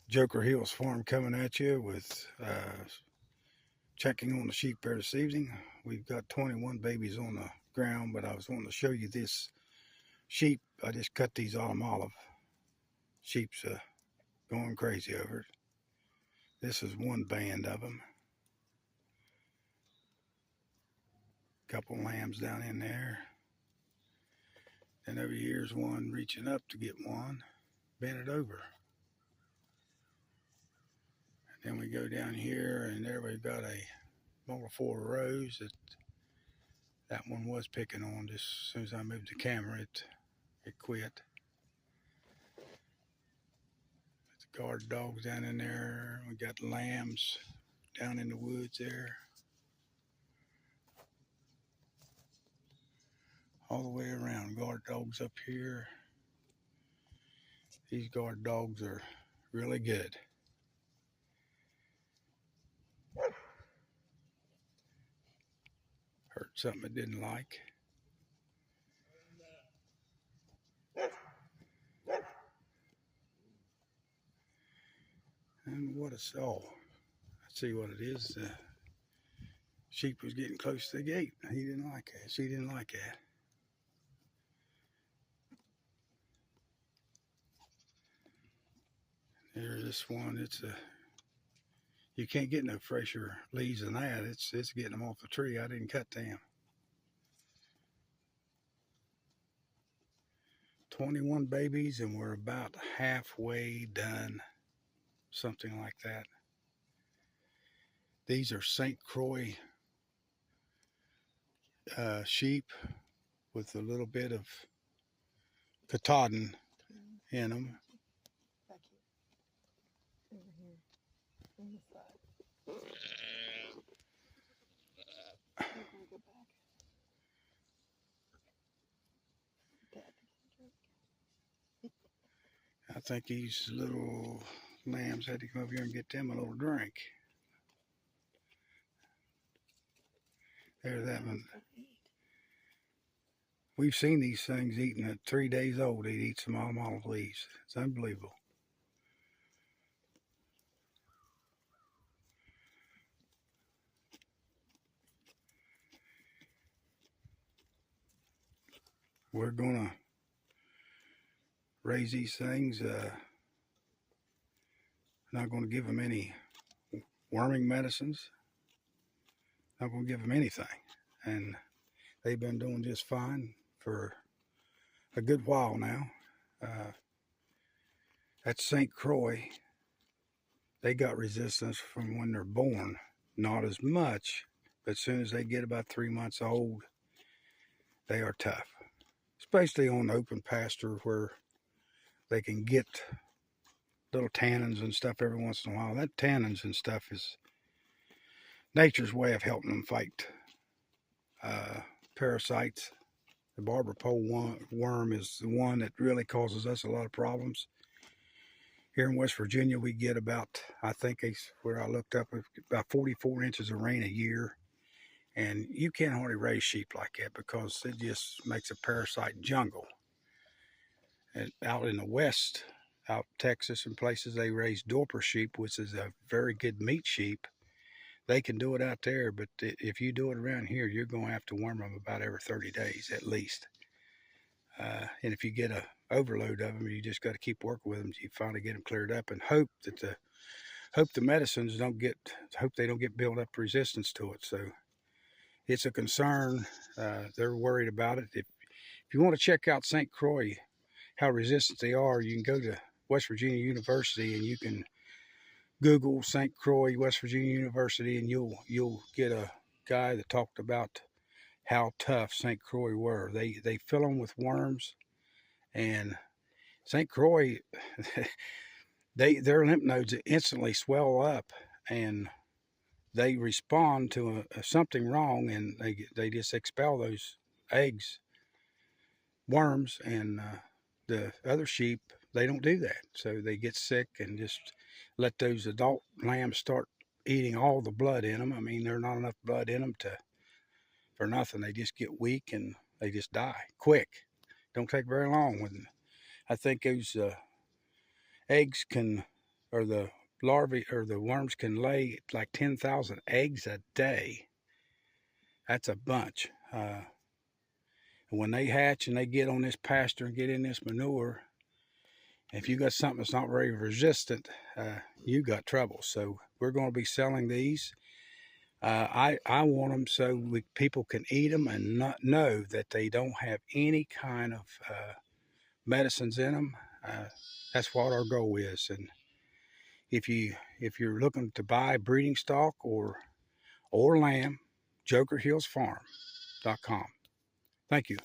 Joker Hills Farm coming at you with checking on the sheep there this evening. We've got 21 babies on the ground, but I was wanting to show you this sheep. I just cut these autumn olive. Sheep's going crazy over it. This is one band of them. Couple lambs down in there. And over here's one reaching up to get one. Bend it over. And then we go down here, and there we've got a multiple rows that one was picking on. Just as soon as I moved the camera, it quit. The guard dogs down in there. We got lambs down in the woods there. All the way around. Guard dogs up here. These guard dogs are really good. Heard something I didn't like. And what a saw. I see what it is. The sheep was getting close to the gate. He didn't like that. She didn't like that. There's this one. You can't get no fresher leaves than that. It's getting them off the tree. I didn't cut them. 21 babies, and we're about halfway done. Something like that. These are St. Croix sheep with a little bit of Katahdin in them. Back here. Over here. On the side. Go back. I think these little lambs had to come over here and get them a little drink. There's that one. We've seen these things eating at 3 days old. They'd eat some olive leaves. It's unbelievable. We're gonna raise these things. Not gonna give them any worming medicines. Not gonna give them anything. And they've been doing just fine for a good while now. At St. Croix, they got resistance from when they're born. Not as much, but as soon as they get about 3 months old, they are tough. Especially on open pasture where they can get little tannins and stuff every once in a while. That tannins and stuff is nature's way of helping them fight parasites. The barber pole worm is the one that really causes us a lot of problems. Here in West Virginia, we get about, I think where I looked up, about 44 inches of rain a year. And you can't hardly raise sheep like that because it just makes a parasite jungle. And out in the west, out Texas and places, they raise Dorper sheep, which is a very good meat sheep. They can do it out there, but if you do it around here, you're going to have to worm them about every 30 days at least. And if you get an overload of them, you just got to keep working with them until you finally get them cleared up, and hope the medicines hope they don't get built up resistance to it. So it's a concern. They're worried about it. If you want to check out St. Croix, how resistant they are, you can go to West Virginia University and you can Google St. Croix, West Virginia University, and you'll get a guy that talked about how tough St. Croix were. They fill them with worms, and St. Croix, their lymph nodes instantly swell up, and they respond to something wrong, and they just expel those eggs, worms, and the other sheep, they don't do that. So they get sick and just let those adult lambs start eating all the blood in them. I mean, there's not enough blood in them for nothing. They just get weak and they just die quick. Don't take very long. I think those eggs can or the larvae or the worms can lay like 10,000 eggs a day. That's a bunch. And when they hatch and they get on this pasture and get in this manure, if you got something that's not very resistant, you got trouble. So we're going to be selling these. I want them so people can eat them and not know that they don't have any kind of medicines in them. That's what our goal is. And if you're looking to buy breeding stock or lamb, jokerhillsfarm.com. Thank you.